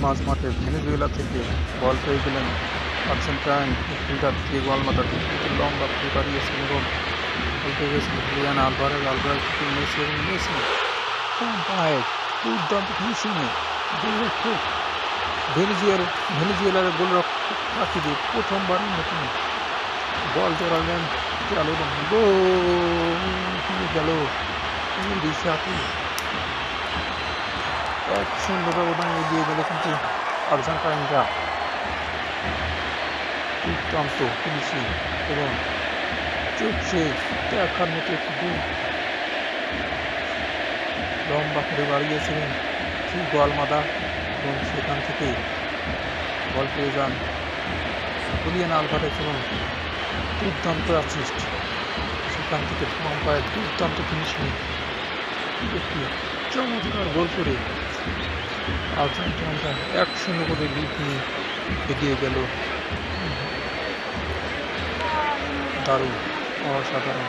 মাঝমাঠে Venezuela থেকে বল পেয়ে গেলেন আর্জেন্টাইন ফিল্ডার দিয়েগো আলমাদাকে, লম্বা ফ্রি বাড়িয়েছিলেন এবং বল পেয়ে গেছিলেন হুলিয়ান আলভারেজ। আলভারেজ থেকে মেসি এবং মেসি পায়ে দুর্দান্ত ফিনিশিংয়ে গোলরক্ষক ভেনেজুয়েলার গোলরক্ষক ফাঁকি দিয়ে প্রথমবারের মতন বল জোড়ালেন গেল এবং গোল গেল রিশাতে। 1-0 ব্যবধানে এগিয়ে গেল কিন্তু আর্জেন্টাইনরা। দুর্দান্ত ফিনিশিং এবং চোখে দেখার মতো একটি গোল। লম্বা করে বাড়িয়েছিলেন দিয়েগো আলমাদা এবং সেখান থেকে বল পেয়ে যান হুলিয়ান আলভারেজ এবং দুর্দান্ত অ্যাসিস্ট। সেখান থেকে পায়ের দুর্দান্ত ফিনিশিং একটি চমৎকার গোল করে আর্জেন্টাইনরা 1-0 করে লিড নিয়ে এগিয়ে গেল। দারুণ, অসাধারণ।